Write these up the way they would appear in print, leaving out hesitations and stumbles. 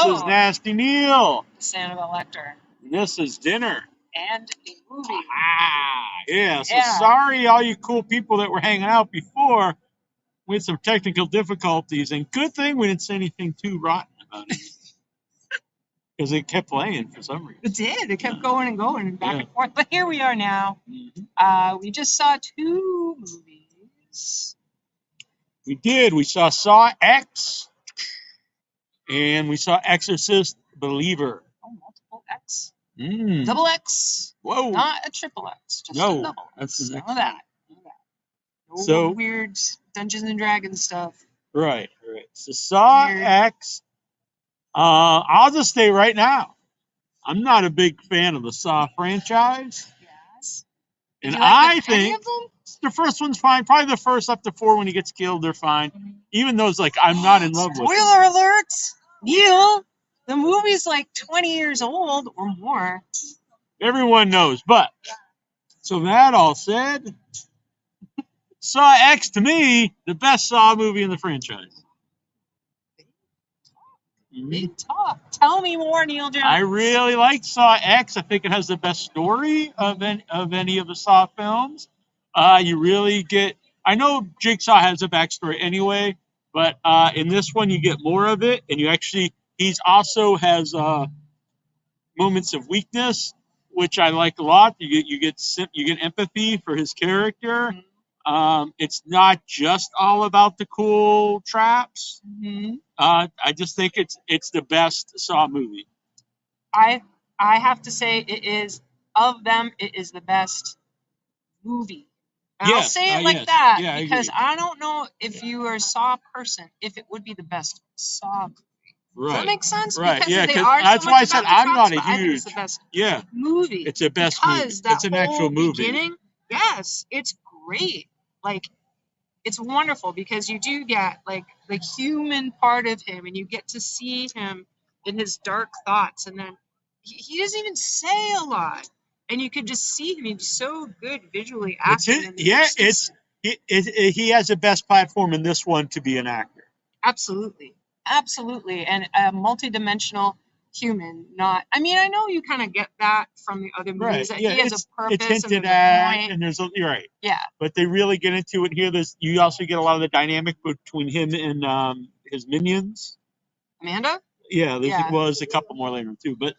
is Nasty Neal. This is Annabelle Lecter. And this is dinner. And a movie. Yeah. So sorry, all you cool people that were hanging out before with some technical difficulties. And good thing we didn't say anything too rotten about it. Because it kept playing for some reason. It did. It kept going and going and back and forth. But here we are now. Mm-hmm. We just saw 2 movies. We did. We saw X. And we saw Exorcist Believer. Oh, multiple X. Double X. Whoa. Not a triple X. Just a double X. None of that. No weird Dungeons and Dragons stuff. Right. So Saw X. I'll just say right now, I'm not a big fan of the Saw franchise. Yes. And I think the first one's fine. Probably the first up to 4 when he gets killed, they're fine. Mm-hmm. Even those, like, I'm not in love with. Spoiler alert! Neal, the movie's like 20 years old or more. Everyone knows. But, so that all said, Saw X, to me, the best Saw movie in the franchise. Big talk. Tell me more, Neal Jones. I really like Saw X. I think it has the best story of any of the Saw films. You really get... I know Jigsaw has a backstory anyway, but in this one you get more of it, and he's also has moments of weakness, which I like a lot. You get empathy for his character. Mm-hmm. It's not just all about the cool traps. Mm-hmm. I just think it's the best Saw movie. I have to say it is the best movie. And I'll say it like that because I don't know if you are a Saw person if it would be the best Saw movie. Right. Does that make sense? Right. Because that's why I said I'm not a huge. I think it's the best movie. It's the best movie. It's an actual movie. Beginning, yes, it's great. Like, it's wonderful because you do get like the human part of him, and you get to see him in his dark thoughts, and then he doesn't even say a lot. And you could just see him. He's so good visually acting. He has the best platform in this one to be an actor. Absolutely. And a multidimensional human. I know you kind of get that from the other movies. Right. He has a purpose. It's hinted at, and you're right. Yeah. But they really get into it here. You also get a lot of the dynamic between him and his minions. Amanda? Yeah, there's a couple more later too. But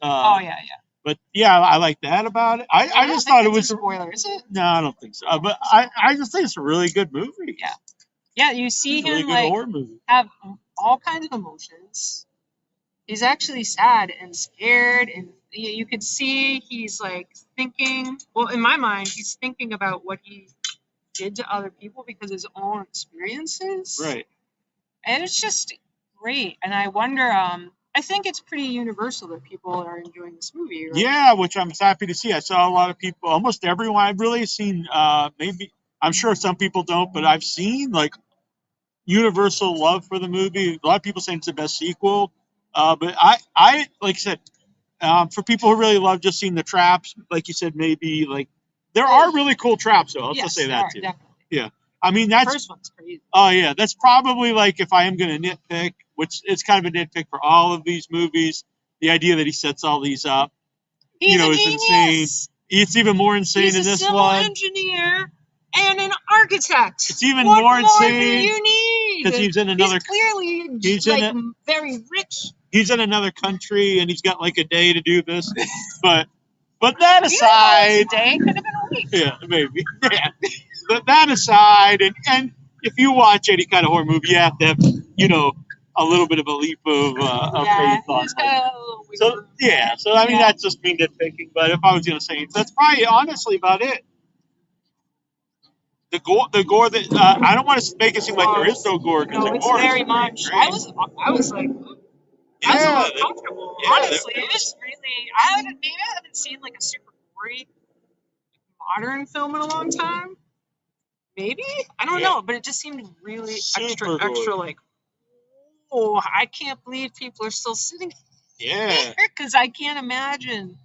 But I like that about it. I just thought it was a spoiler, is it? No, I don't think so. But I just think it's a really good movie. Yeah. Yeah, you see him horror movie. Have all kinds of emotions. He's actually sad and scared, and you could see he's like thinking. Well, in my mind, he's thinking about what he did to other people because of his own experiences. Right. And it's just great. And I wonder. I think it's pretty universal that people are enjoying this movie. Right? Yeah, which I'm happy to see. I saw a lot of people, almost everyone. I've really seen, maybe, I'm sure some people don't, but I've seen like universal love for the movie. A lot of people saying it's the best sequel. But I like I said, for people who really love just seeing the traps, like you said, maybe like there are really cool traps. So I'll just say that too. Definitely. Yeah. I mean, that's. The first one's crazy. Oh, yeah. That's probably like if I am going to nitpick, which is kind of a nitpick for all of these movies, the idea that he sets all these up, is insane. It's even more insane in this one. He's a civil engineer and an architect. It's even more insane. Than you need? Because he's in another. He's very rich. He's in another country and he's got like a day to do this, but that aside, a day could have been a week. Yeah, maybe. Yeah. But that aside, and if you watch any kind of horror movie, you have to have, a little bit of a leap of faith on it. So I mean, that's just me nitpicking. But if I was going to say, that's probably honestly about it. The gore that I don't want to make it seem like there is no gore. No, it's very much. Great. I was like. I was a little uncomfortable, honestly. It was really. I haven't seen like a super gory modern film in a long time. Maybe? I don't know, but it just seemed really extra like, oh, I can't believe people are still sitting here because I can't imagine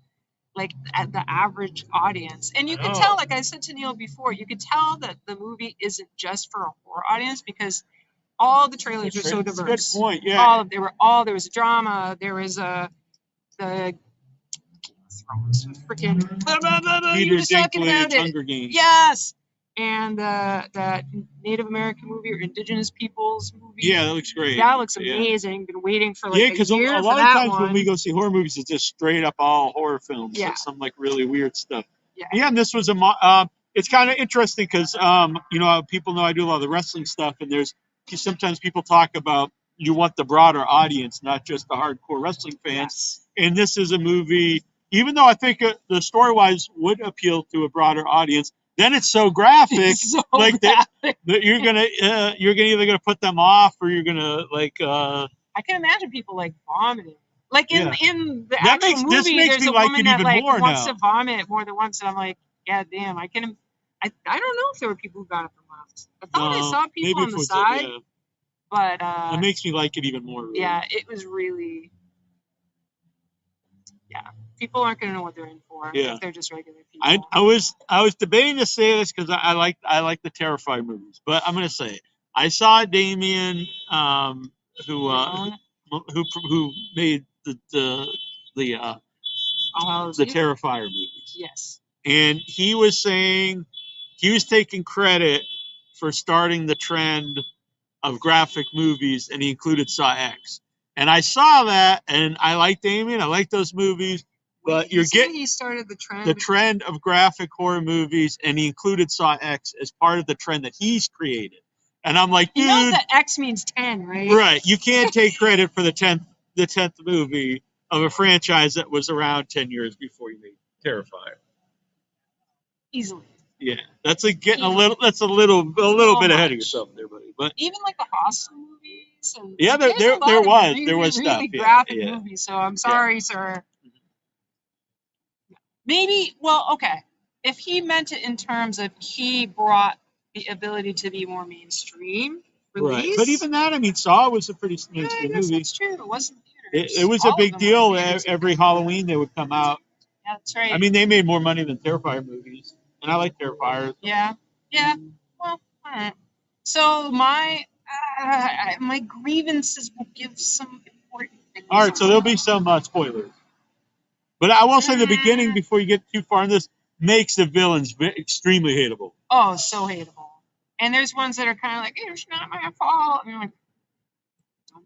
like at the average audience. And you can tell, like I said to Neal before, you could tell that the movie isn't just for a horror audience because All the trailers are so That's a diverse. good point. Yeah. There was drama. There was the freaking Peter you were talking about Dinklage, it. Hunger Games. Yes. And that Native American movie or Indigenous peoples movie. Yeah, that looks great. That looks amazing. Been waiting for like yeah, because a year a for lot of that times one. when we go see horror movies, it's just straight up all horror films. Yeah. Like some like really weird stuff. Yeah. Yeah, and this was it's kind of interesting because you know, people know I do a lot of the wrestling stuff, and there's sometimes people talk about you want the broader audience, not just the hardcore wrestling fans. Yes. And this is a movie, even though I think the story wise would appeal to a broader audience, then it's so graphic, It's so like graphic. that you're gonna either gonna put them off or you're gonna like. I can imagine people like vomiting. Like in the That actual makes- movie, this makes there's me a like woman it that even like more wants now. to vomit more than once, and I'm like, yeah, damn. I don't know if there were people who got up and left. I thought I saw people on the side, yeah. but It makes me like it even more. Really. yeah, it was really, people aren't gonna know what they're in for. Yeah. If they're just regular people. I was debating to say this because I like the Terrifier movies, but I'm gonna say it. I saw Damien, who made the Terrifier movies. Yes. And he was saying he was taking credit for starting the trend of graphic movies, and he included Saw X. And I saw that, and I like Damien. I like those movies. But you're getting he started the trend of graphic horror movies, and he included Saw X as part of the trend that he's created. And I'm like, dude, you know that X means 10, right? Right. You can't take credit for the 10th movie of a franchise that was around 10 years before you made Terrifier. Easily. Yeah, that's like getting a little bit ahead of yourself there, buddy. But even like the Hostel movies. And yeah, there was stuff. Really graphic yeah. movies. So I'm sorry, sir. Maybe. Well, okay. If he meant it in terms of he brought the ability to be more mainstream release, right? But even that, I mean, Saw was a pretty mainstream movie. That's true. It wasn't theaters. It was a big deal. Every Halloween they would come out. Yeah, that's right. I mean, they made more money than Terrifier movies, and I like Terrifier. Yeah. Well, all right. So my grievances will give some important things. All right, so there'll be some spoilers. But I will say the beginning, before you get too far in this, makes the villains extremely hateable. Oh, so hateable. And there's ones that are kind of like, it's not my fault. And you're like, okay.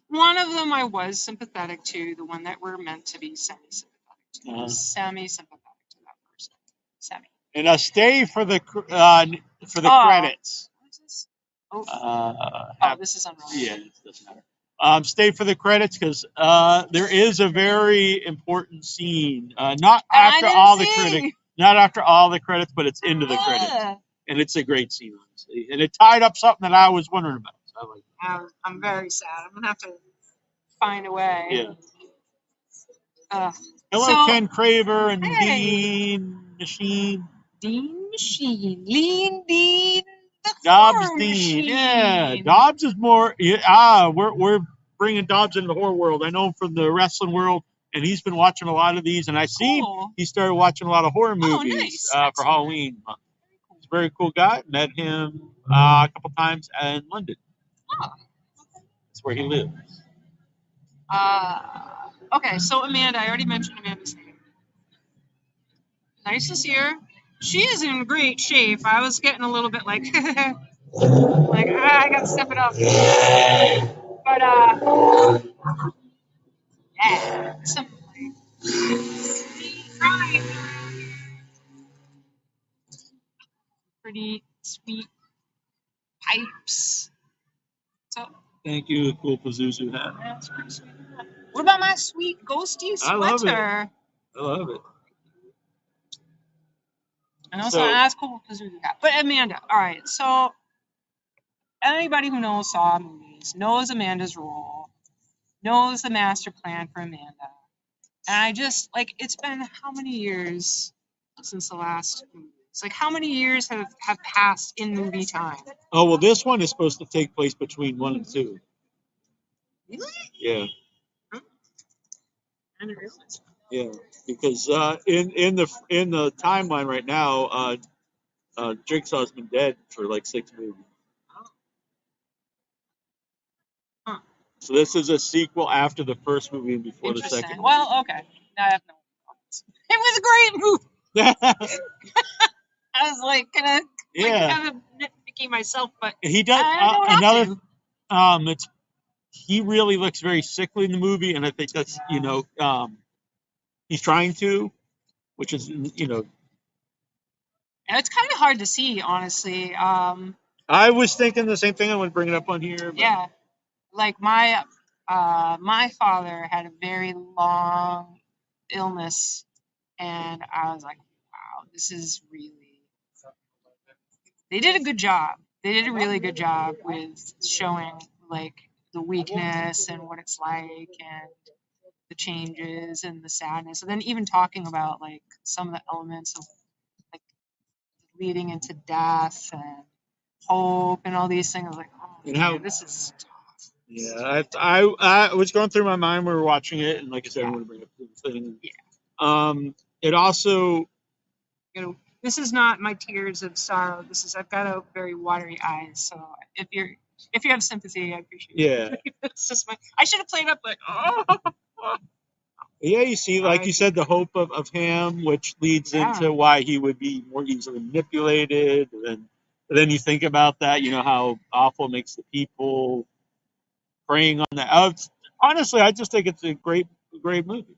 One of them I was sympathetic to, the one that we're meant to be semi-sympathetic to. Semi-sympathetic to that person. Semi. And stay for the credits. What is this? This is unrelated. Yeah, it doesn't matter. Stay for the credits because there is a very important scene. Not after all the credits, but it's into the credits, and it's a great scene, honestly. And it tied up something that I was wondering about. So I like it. I'm very sad. I'm gonna have to find a way. Yeah. Hello, Ken Craver and Dean Machine. Dean Machine. Dean. Dobbs Dean. Yeah, Dobbs is more. We're bringing Dobbs into the horror world. I know him from the wrestling world, and he's been watching a lot of these. And I seen he started watching a lot of horror movies for Halloween. He's a very cool guy. Met him a couple times in London. Oh. That's where he lives. Okay, so Amanda, I already mentioned Amanda's name. Nice to see her. She is in great shape. I was getting a little bit like, I gotta step it up. But, yeah, something. Pretty sweet pipes. So. Thank you, the cool Pazuzu hat. Yeah, that's pretty sweet. What about my sweet ghosty sweater? I love it. I know it's not as cool as Pazuzu hat. But Amanda, all right, so anybody who knows Saw movies knows Amanda's role, knows the master plan for Amanda. And I just, it's been how many years since the last movie? It's like, how many years have passed in movie time? Oh, well, this one is supposed to take place between 1 and 2. Really? Yeah. I didn't realize that. Yeah, because in the timeline right now, Jigsaw's been dead for like 6 movies. So this is a sequel after the first movie and before the Interesting. second movie. Well, okay. Now I have no comments. It was a great movie. I was like kind of nitpicking myself, but he does I don't have another. to. It's he really looks very sickly in the movie, and I think that's he's trying to, which is And it's kind of hard to see, honestly. I was thinking the same thing. I want to bring it up on here. But. Yeah, like my father had a very long illness, and I was like, wow, this is really. They did a good job. They did a really good job with showing like the weakness and what it's like and the changes and the sadness, and then even talking about like some of the elements of like leading into death and hope and all these things. I was like, oh And man, how this is tough. Yeah, I was going through my mind when we were watching it, and like I said, I want to bring up the thing. Yeah. It also. This is not my tears of sorrow. I've got a very watery eyes. So if you have sympathy, I appreciate it. Yeah. It's just I should have played up like, oh. Yeah, you see, like you said, the hope of him, which leads into why he would be more easily manipulated. And then you think about that, how awful it makes the people preying on that. Honestly, I just think it's a great movie.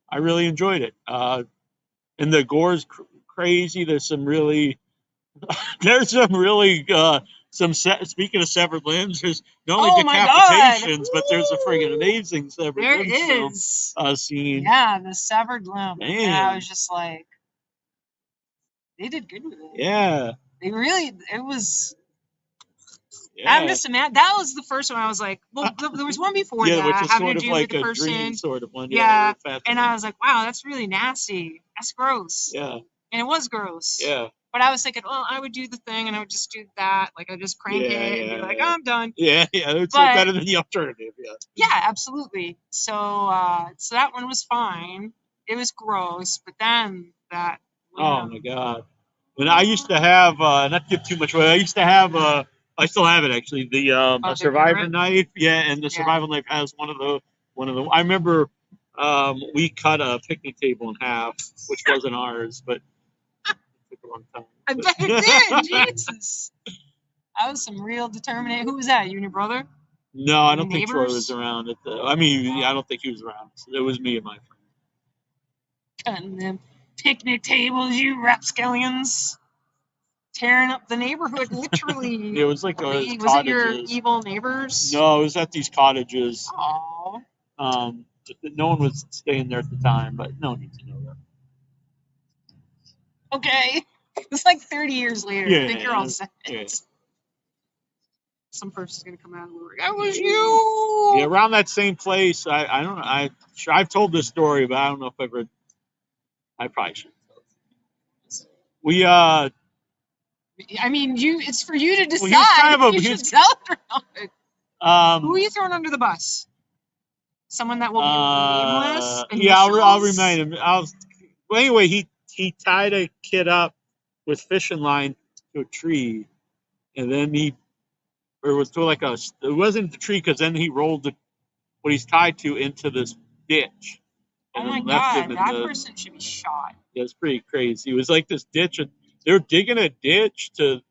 I really enjoyed it. And the gore's crazy. There's some really speaking of severed limbs, there's not only decapitations, but there's a friggin' amazing severed limbs scene. Yeah, the severed limb. Man. And I was just like, they did good with it. Yeah. They really, it was. Yeah. I'm just imagine that was the first one. I was like, well, there was one before that, which is having sort to do like with the person, dream sort of one. Yeah, and I was like, wow, that's really nasty. That's gross. Yeah, and it was gross. Yeah, but I was thinking, well, I would do the thing, and I would just do that. Like I just crank it and be like, oh, I'm done. Yeah, it's better than the alternative. Yeah, absolutely. So, so that one was fine. It was gross, but then that. Oh my god. And I used to have, not to give too much away, I used to have, I still have it actually, the survivor knife. Yeah, and the survival knife has one of the, I remember we cut a picnic table in half, which wasn't ours, but it took a long time. I bet it did, Jesus. That was some real determination. Who was that, you and your brother? No, I don't think Troy was around. I don't think he was around. It was me and my friend. Cutting them picnic tables, you rapscallions. Tearing up the neighborhood, literally. It was like was it your evil neighbors? No, it was at these cottages. Aww. No one was staying there at the time, but no one needs to know that. Okay. It's like 30 years later. I think you're all set. Yeah. Some person's gonna come out and be like, "That was you." Yeah, around that same place. I don't know. I've told this story, but I don't know if I probably should. We I mean, it's for you to decide. Well, you should tell it or not. Who are you throwing under the bus? Someone that will be nameless. Yeah, I'll remind him. Well, anyway, he tied a kid up with fishing line to a tree, and then it wasn't the tree because then he rolled what he's tied to into this ditch. Oh my god, that person should be shot. Yeah, it's pretty crazy. It was like this ditch, and they were digging a ditch they're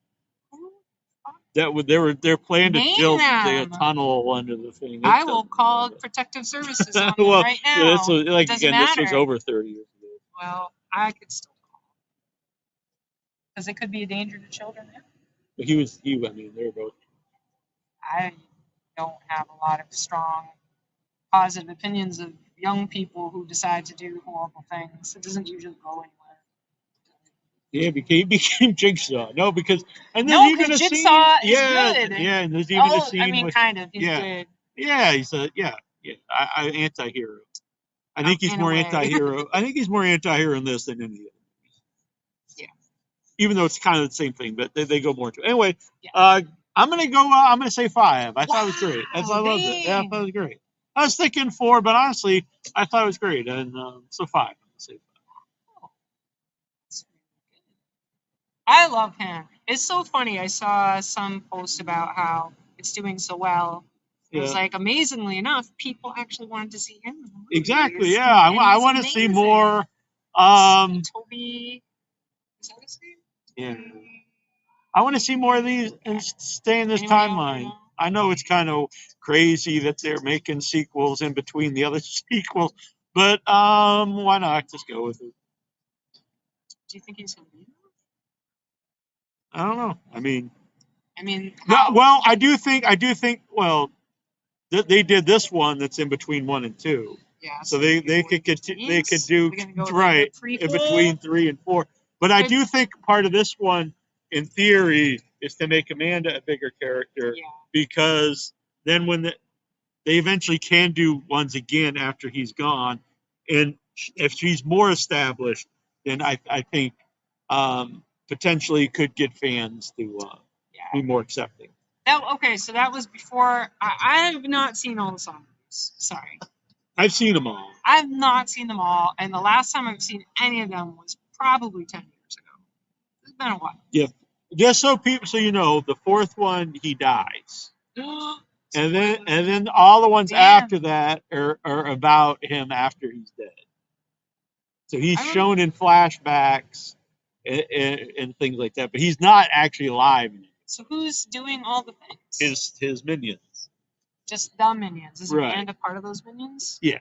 planning to build a tunnel under the thing. I will call protective services on them right now. Yeah, this was over 30 years ago. Well, I could still call because it could be a danger to children. But they were both. I don't have a lot of strong, positive opinions of young people who decide to do horrible things. It doesn't usually go anywhere. Yeah, he became Jigsaw. No, because Jigsaw is good. Yeah, and there's even a scene. I mean, kind of. He's good. Yeah, he's I anti-hero. I think he's more anti-hero. I think he's more anti-hero in this than in the other. Yeah. Even though it's kind of the same thing, but they go more into it. Anyway, I'm gonna say 5. I thought it was great. I loved it. Yeah, I thought it was great. I was thinking 4, but honestly, I thought it was great, and so 5. I'm gonna say 5. I love him. It's so funny. I saw some post about how it's doing so well. It was like, amazingly enough, people actually wanted to see him in the movies. Exactly, yeah. I want to see more. Toby, is that his name? Yeah. I want to see more of these and stay in this timeline. I know it's kind of crazy that they're making sequels in between the other sequels, but why not just go with it? Do you think he's going to be? I don't know. I mean, how? No, well, I do think. Well, they did this one that's in between 1 and 2. Yeah. So they could do right in between 3 and 4. But I do think part of this one, in theory, is to make Amanda a bigger character, because then when they eventually can do ones again after he's gone, and if she's more established, then I think potentially could get fans to be more accepting. Okay, so that was before. I have not seen all the Saw movies. Sorry. I've seen them all. I've not seen them all, and the last time I've seen any of them was probably 10 years ago. It's been a while. Yeah. Just so you know, the fourth one he dies. And then all the ones after that are about him after he's dead. So he's shown in flashbacks and things like that, but he's not actually alive anymore. So who's doing all the things? His minions. Just the minions. Is Amanda part of those minions? Yeah.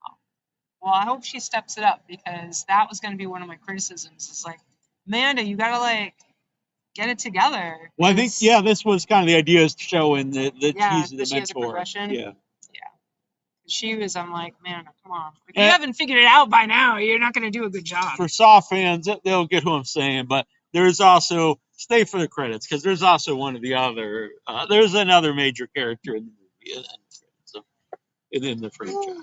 Oh. Well, I hope she steps it up, because that was going to be one of my criticisms. Is like, Amanda, you got to get it together. Well, I think this was kind of the idea, is showing that she's the mentor. Has a progression. Yeah. She was. I'm like, man, come on. If you haven't figured it out by now, you're not going to do a good job. For Saw fans, they'll get who I'm saying, but there's also, stay for the credits, because there's also one of the other. There's another major character in the movie, in the franchise.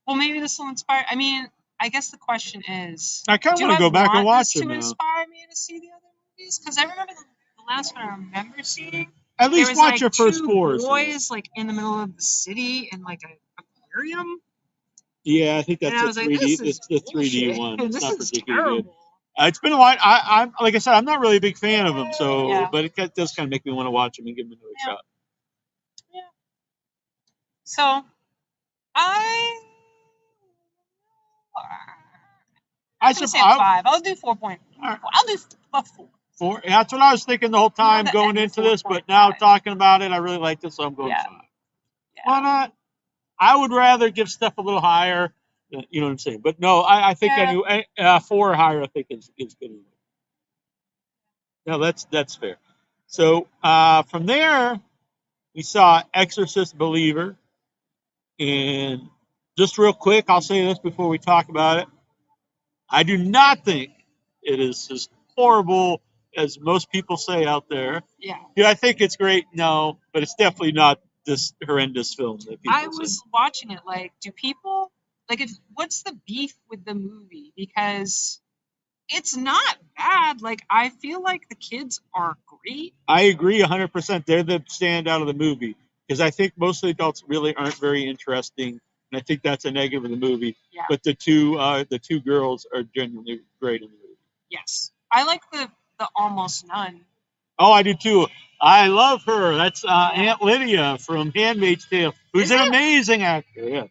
Well, maybe this will inspire. I mean, I guess the question is, I kind of want to go back and watch it now. To inspire me to see the other movies, because I remember the last one I remember seeing. At least watch your first 4. Boys in the middle of the city in an aquarium. Yeah, I think that's the 3D. It's the 3D one. It's not particularly good. It's been a while. I'm like I said, I'm not really a big fan of them. So, but it does kind of make me want to watch them and give them another shot. Yeah. So, I should say 5. I'll do 4.4. I'll do 4. 4. That's what I was thinking the whole time going into this, but now talking about it, I really like this, so I'm going 5. Yeah. Why not? I would rather give stuff a little higher. You know what I'm saying? But no, I think 4 or higher, I think is good. No, that's fair. So from there, we saw Exorcist Believer. And just real quick, I'll say this before we talk about it. I do not think it is as horrible as most people say out there. Yeah. Do I think it's great? No, but it's definitely not this horrendous film that people I was watching it do people, what's the beef with the movie? Because it's not bad. I feel like the kids are great. I agree 100%. They're the standout of the movie, because I think most of the adults really aren't very interesting, and I think that's a negative of the movie. Yeah. But the two girls are genuinely great in the movie. Yes. I like the almost nun. Oh, I do too. I love her. That's Aunt Lydia from Handmaid's Tale, who's an amazing actor. Yeah,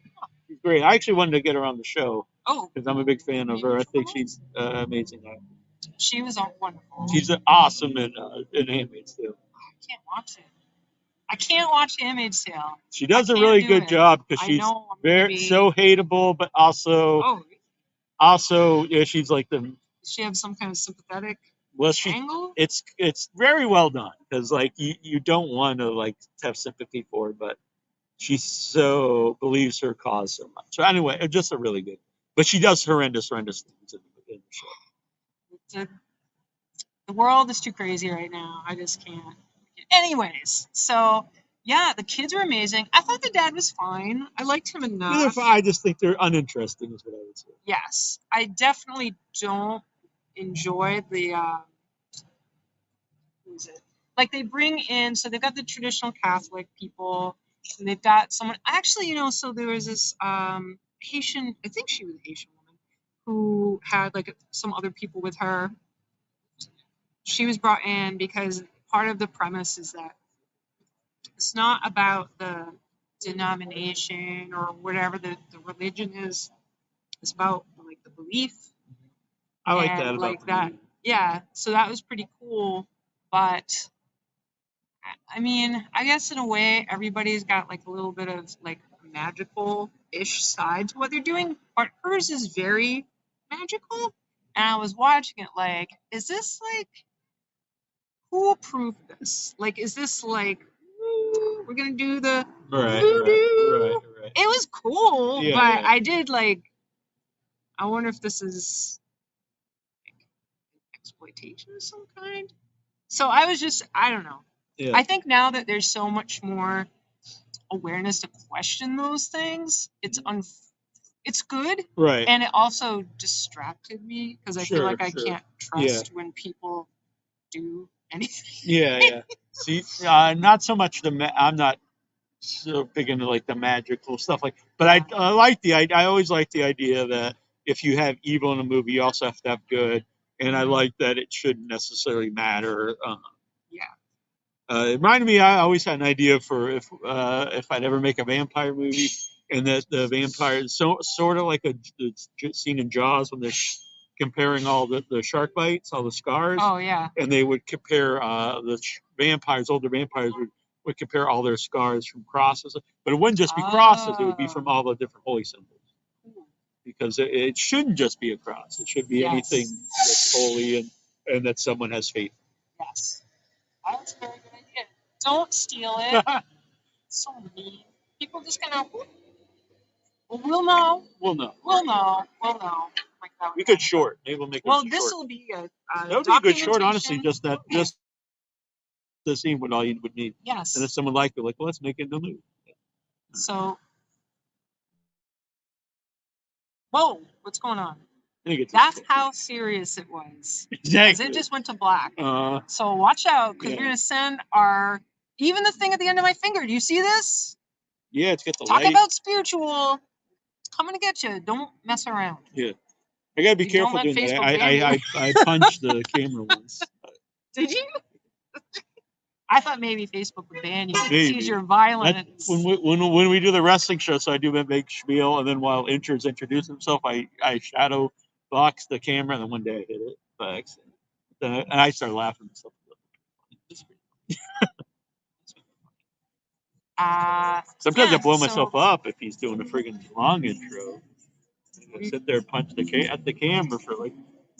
she's great. I actually wanted to get her on the show. Oh, because I'm a big fan of her. I think she's amazing actor. She was wonderful. She's awesome in Handmaid's Tale. I can't watch Handmaid's Tale. She does a really good job, because she's so hateable, but also she's like the. Does she have some kind of sympathetic? Well, angle? It's very well done, because you don't want to have sympathy for her, but she so believes her cause so much. So anyway, just a really good. But she does horrendous things in the show. The world is too crazy right now. I just can't. Anyways, so yeah, the kids were amazing. I thought the dad was fine. I liked him enough. I just think they're uninteresting, is what I would say. Yes, I definitely don't enjoy the who is it? They bring in, so they've got the traditional Catholic people, and they've got someone actually, so there was this Haitian, I think she was a Haitian woman, who had some other people with her. She was brought in because part of the premise is that it's not about the denomination or whatever the religion is. It's about like the belief. I like that and about like the that. movie. Yeah, so that was pretty cool. But I mean, I guess in a way, everybody's got like a little bit of like magical-ish side to what they're doing. But hers is very magical. And I was watching it like, is this like, who approved this? Like, is this like, ooh, we're gonna do the Right, voodoo? right. It was cool, Yeah, but yeah. I did like, I wonder if this is exploitation of some kind. So I was just, I don't know. Yeah. I think now that there's so much more awareness to question those things, it's good. Right. And it also distracted me because I feel Sure, like I sure. can't trust when people do anything. Yeah. See, not so much I'm not so big into like the magical stuff, like, but I like I always like the idea that if you have evil in a movie, you also have to have good, and I like that it shouldn't necessarily matter. Yeah. It reminded me, I always had an idea for if I'd ever make a vampire movie, and that the vampire, sort of like the scene in Jaws when they're comparing all the shark bites, all the scars, Oh yeah. and they would compare older vampires would compare all their scars from crosses, but it wouldn't just be crosses; it would be from all the different holy symbols. Because it shouldn't just be a cross; it should be anything that's holy and that someone has faith. Yes. That's a very good idea. Don't steal it. So mean. People just kind of, well, we'll know. We'll know. We'll know. We'll know. Like that. We could short. Maybe we'll make it Well, short. this will be a That would be a good short, honestly. documentation. Just the scene would all you would need. Yes. And if someone liked it, like, well, let's make it into a movie. So, whoa, what's going on? I think it's That's how serious it was. exactly. Because it just went to black. Uh, So watch out, because Yeah. we're gonna send our, even the thing at the end of my finger. Do you see this? yeah, it's got the Talk light. about spiritual. It's coming to get you. Don't mess around. Yeah. I gotta be You don't careful let doing that. Facebook ban I punched the camera once. Did you? I thought maybe Facebook would ban you. Maybe. Sees your violence. When we do the wrestling show, so I do a big spiel, and then while Incher's introducing himself, I shadow box the camera, and then one day I hit it by accident. And I started laughing. So sometimes I blow myself up if he's doing a friggin' long intro. I sit there and punch at the camera for like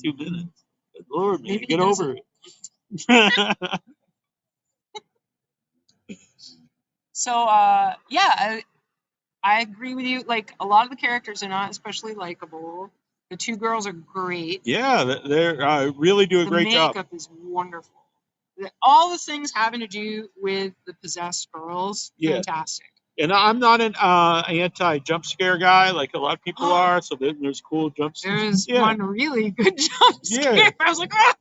2 minutes. Good Lord, man, get over it. So, yeah, I agree with you. Like, a lot of the characters are not especially likable. The two girls are great. Yeah, they really do a great job. The makeup is wonderful. All the things having to do with the possessed girls, fantastic. And I'm not an anti-jump scare guy like a lot of people are. So there's cool jump scares. There's one really good jump scare. Yeah. I was like, ah!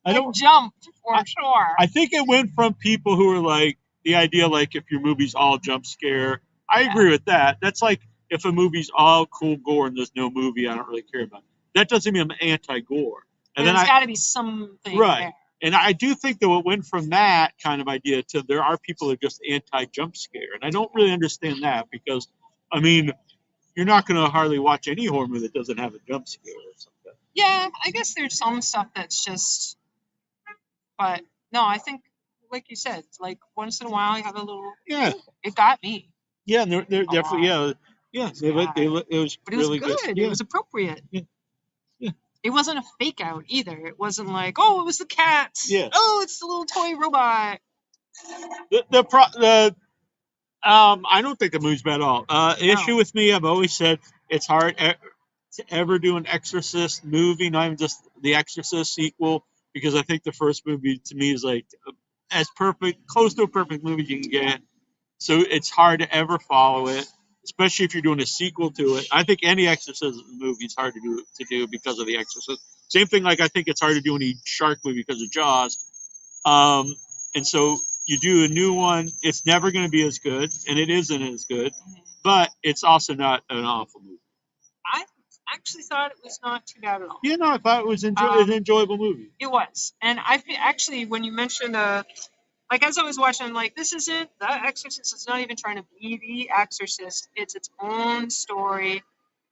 I jumped for sure. I think it went from people who were like, the idea like if your movie's all jump scare. I agree with that. That's like if a movie's all cool gore and there's no movie I don't really care about. That doesn't mean I'm anti-gore. And there's got to be something there. And I do think that it went from that kind of idea to there are people that are just anti-jump scare. And I don't really understand that because, I mean, you're not going to hardly watch any horror movie that doesn't have a jump scare or something. Yeah, I guess there's some stuff that's just, but no, I think, like you said, like once in a while you have a little, it got me. Yeah, and they're definitely, it was but it was really good. It was appropriate. Yeah. It wasn't a fake out either. It wasn't like, oh, it was the cat. Yeah. Oh, it's the little toy robot. I don't think the movie's bad at all. Issue with me, I've always said it's hard to ever do an Exorcist movie, not even just the Exorcist sequel, because I think the first movie to me is like as perfect, close to a perfect movie you can get. So it's hard to ever follow it, especially if you're doing a sequel to it. I think any Exorcist movie is hard to do because of the Exorcist. Same thing, like I think it's hard to do any shark movie because of Jaws. And so you do a new one, it's never going to be as good, and it isn't as good, but it's also not an awful movie. I actually thought it was not too bad at all. I thought it was an enjoyable movie. It was, and actually when you mentioned like as I was watching, I'm like, this isn't the Exorcist. Is not even trying to be the Exorcist. It's its own story.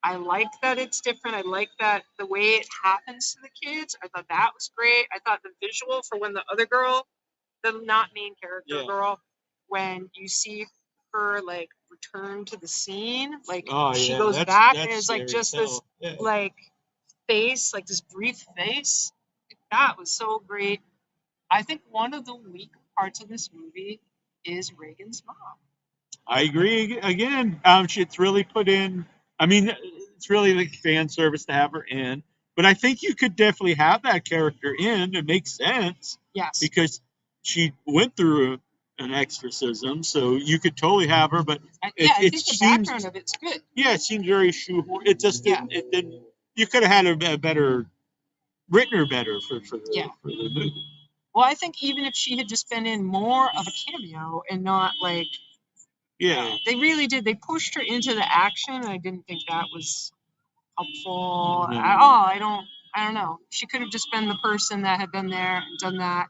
I like that it's different. I like that the way it happens to the kids. I thought that was great. I thought the visual for when the other girl, the not main character girl, when you see her like return to the scene, like she goes back and it's like just this like face, like this brief face. That was so great. I think one of the weak parts of this movie is Reagan's mom. I agree. Again, it's really put in. I mean, it's really like fan service to have her in, but I think you could definitely have that character in. It makes sense. Yes. Because she went through an exorcism, so you could totally have her. But I think the background of it's good. Yeah, it seemed very shoehorned. It just didn't. It didn't. You could have had a better, written her better for the movie. Well, I think even if she had just been in more of a cameo and not like. Yeah. They really did. They pushed her into the action. And I didn't think that was helpful at all. I don't know. She could have just been the person that had been there and done that,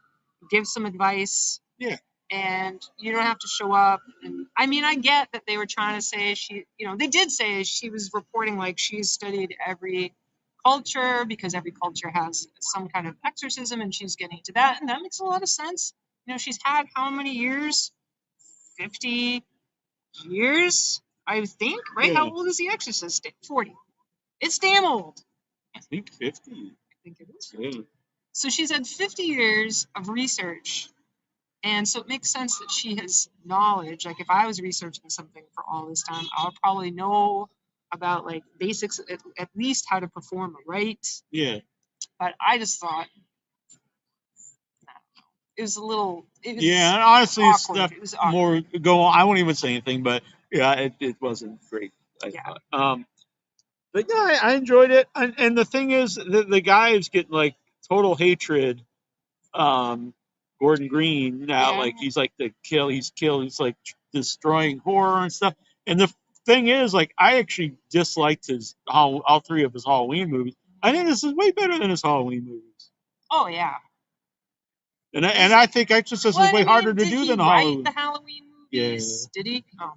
give some advice. Yeah. And you don't have to show up. And I mean, I get that they were trying to say they did say she was reporting like she's studied every culture because every culture has some kind of exorcism and she's getting to that. And that makes a lot of sense. She's had how many years? 50 years, I think, right? Yeah. How old is the Exorcist? 40. It's damn old. I think 50. I think it is 50. Yeah. So she's had 50 years of research. And so it makes sense that she has knowledge. Like if I was researching something for all this time, I would probably know about like basics, at least how to perform a rite. Yeah. But I just thought, it was a little. It was and honestly, awkward. stuff It was more go on. I won't even say anything, but yeah, it wasn't great. I thought. But yeah, I enjoyed it. And the thing is, the guy is getting like total hatred. Gordon Green now, like he's like he's like destroying horror and stuff. And the thing is, like, I actually disliked all three of his Halloween movies. I think this is way better than his Halloween movies. Oh yeah. And I think Exorcist is way harder to do than Halloween. Did he write the Halloween movies? Yeah. Did he? Oh.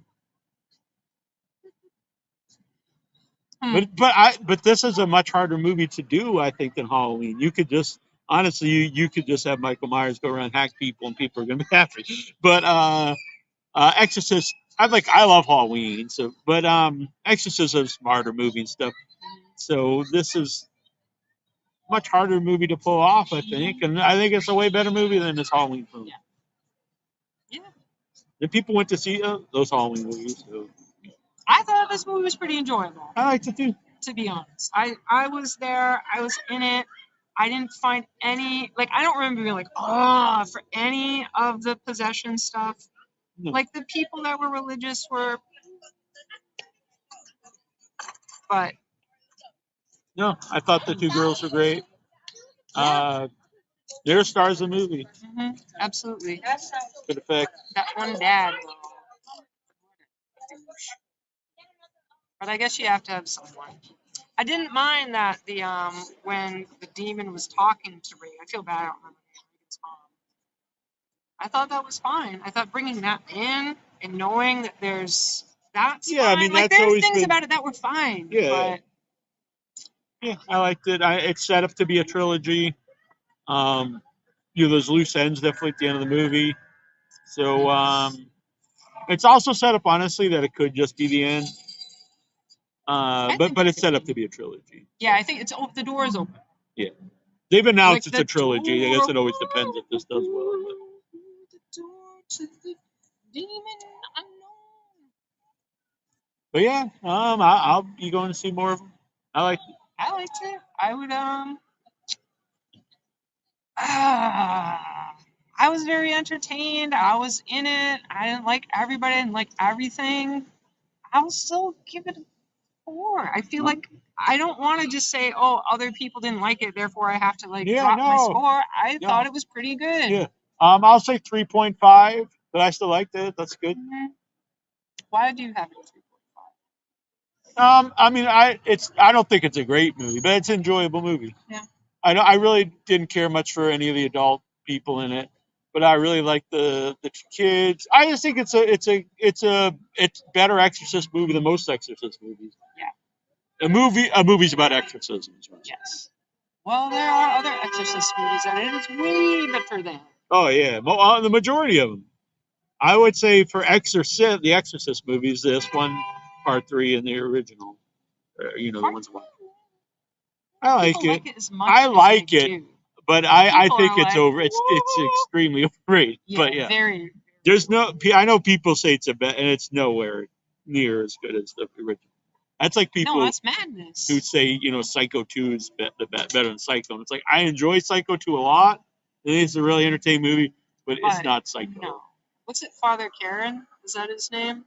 But this is a much harder movie to do, I think, than Halloween. You could just honestly, you could just have Michael Myers go around hack people and people are gonna be happy. But Exorcist, I love Halloween, but Exorcist is a smarter movie and stuff. So this is a much harder movie to pull off, I think, and I think it's a way better movie than this Halloween film. Yeah. The people went to see those Halloween movies. So. I thought this movie was pretty enjoyable. I liked it too. To be honest, I was there. I was in it. I didn't find any I don't remember being like, oh, for any of the possession stuff. No. Like the people that were religious were, but no, I thought the two girls were great. Yeah. They're stars of the movie. Mm-hmm. Absolutely. Good effect. That one dad. But I guess you have to have someone. I didn't mind that when the demon was talking to Ray. I feel bad. I don't remember Reagan's mom. I thought that was fine. I thought bringing that in and knowing that that's fine. I mean, like there's things about it that were fine. Yeah. But... Yeah, I liked it. It's set up to be a trilogy. Those loose ends definitely at the end of the movie. So it's also set up honestly that it could just be the end. But it's set up to be a trilogy. Yeah, I think the door is open. Yeah, they've announced it's a trilogy. I guess it always depends if this does well. The door to the demon unknown. But yeah, I'll be going to see more of them. I liked it. I liked it. I would I was very entertained. I was in it. I didn't like everybody. I didn't like everything. I will still give it a 4. I feel like I don't want to just say, oh, other people didn't like it, therefore I have to drop my score. I thought it was pretty good. Yeah. I'll say 3.5, but I still liked it. That's good. Mm-hmm. Why do you have it at 3.5? I mean, I don't think it's a great movie, but it's an enjoyable movie. Yeah. I really didn't care much for any of the adult people in it. but I really like the kids. I just think it's better Exorcist movie than most Exorcist movies. Yeah. A movie's about exorcisms. Yes. Well, there are other Exorcist movies that it is way better than. Oh yeah, well, the majority of them. I would say for Exorcist, the Exorcist movies, this one, Part 3, and the original. The ones. I like it. I like it, but I think it's over. It's extremely overrated. Yeah, but yeah, very. there's no. I know people say it's a bet, and it's nowhere near as good as the original. That's like people that's madness. who say Psycho 2 is better than Psycho. And it's like I enjoy Psycho 2 a lot. It's a really entertaining movie, but it's not Psycho. No. What's it? Father Karen? Is that his name?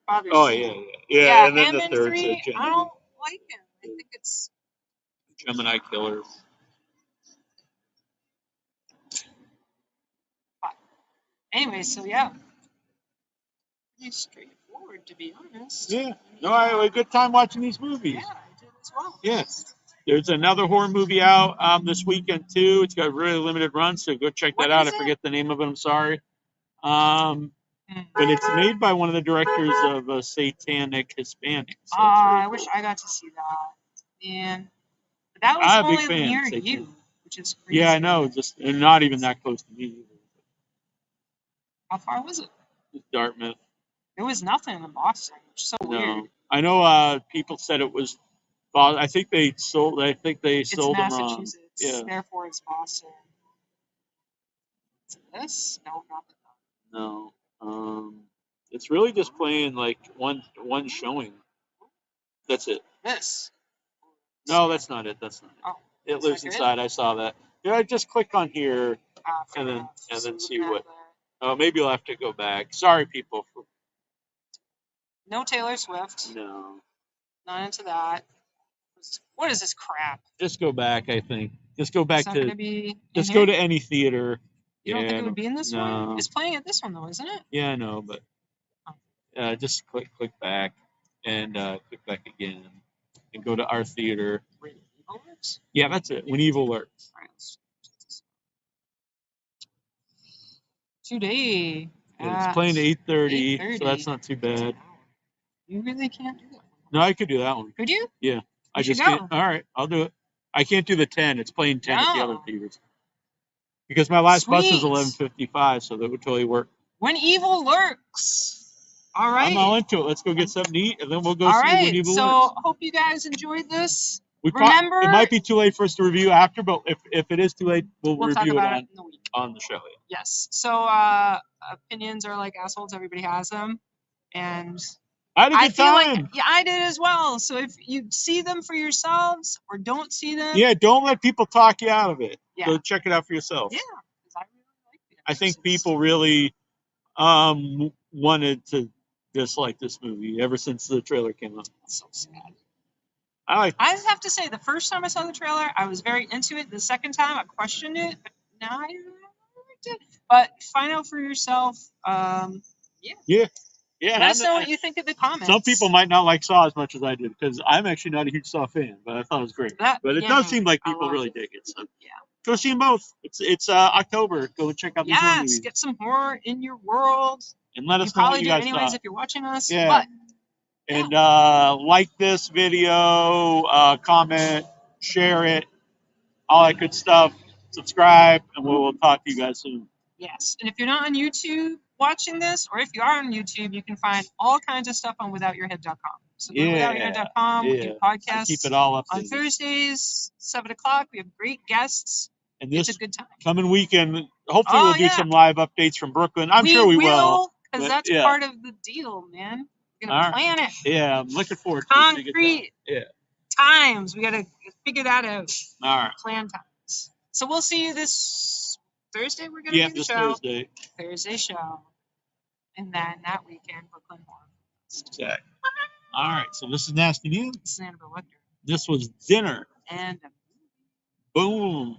Father. Oh yeah. And then the third. 3, I don't like him. I think it's Gemini Killers. Anyway, so yeah. Pretty straightforward, to be honest. Yeah. No, I had a good time watching these movies. Yeah, I did as well. Yes. There's another horror movie out this weekend too. It's got a really limited run, so go check that out. I forget the name of it. I'm sorry. But it's made by one of the directors of Satanic Hispanic. So I wish I got to see that. Man, but that was only near you, which is crazy. Yeah, I know. Just and not even that close to me either. How far was it? Dartmouth. There was nothing in Boston, which is so weird. I know people said it was. I think they sold. It's them wrong. Massachusetts. Yeah. Therefore, it's Boston. Is it this? No, not that. No. It's really just playing like one showing. That's it. This. No, that's not it. That's not it. Oh, it lives inside. I saw that. Yeah, just click on here and then see what. Oh, maybe you'll have to go back. Sorry, people. No Taylor Swift. No. Not into that. What is this crap? Just go back, I think. Just go back to. Just go to any theater. You don't think it would be in this one? It's playing at this one though, isn't it? Yeah, I know, but just click back and click back again and go to our theater. When Evil Lurks? Yeah, that's it. When Evil Lurks. Today. It's playing at 8:30, so that's not too bad. You really can't do that one. No, I could do that one. Could you? Yeah. I just can't. All right, I'll do it. I can't do the 10. It's playing 10 at the other theaters. Because my last bus is 11:55, so that would totally work. When Evil Lurks. All right. I'm all into it. Let's go get something to eat, and then we'll go see When Evil Lurks. So hope you guys enjoyed this. Remember, it might be too late for us to review after, but if it is too late, we'll review it on the show. Yeah. Yes. So opinions are like assholes. Everybody has them, and I had a good time. Yeah, I did as well. So if you see them for yourselves or don't see them, don't let people talk you out of it. Yeah. Go check it out for yourself. Yeah, because I really like it. I think people really wanted to dislike this movie ever since the trailer came out. That's so sad. I have to say, the first time I saw the trailer, I was very into it. The second time, I questioned it, but now I liked it. But find out for yourself. Yeah. Let us know what you think in the comments. Some people might not like Saw as much as I did, because I'm actually not a huge Saw fan, but I thought it was great. But it does seem like people really dig it. So go see them both. It's October. Go check out these movies. Get some horror in your world. And let us know what you guys thought. If you're watching us. Yeah. But, and like this video, comment, share it, all that good stuff. Subscribe, and we'll talk to you guys soon. Yes. And if you're not on YouTube watching this, or if you are on YouTube, you can find all kinds of stuff on withoutyourhead.com. So go to withoutyourhead.com. We do podcasts. Keep it all up on Thursdays, 7 o'clock. We have great guests. And this it's a good time. Coming weekend, hopefully we'll do some live updates from Brooklyn. I'm sure we will. Because that's part of the deal, man. We're going to plan it. Yeah, I'm looking forward to it. Concrete times. We got to figure that out. All right. Plan times. So we'll see you this Thursday. We're going to do the show. Thursday show. And then that weekend, Brooklyn Horror. Exactly. All right. So this is Nasty Neal. This is Annabelle Lecter. This was Dinner. And boom.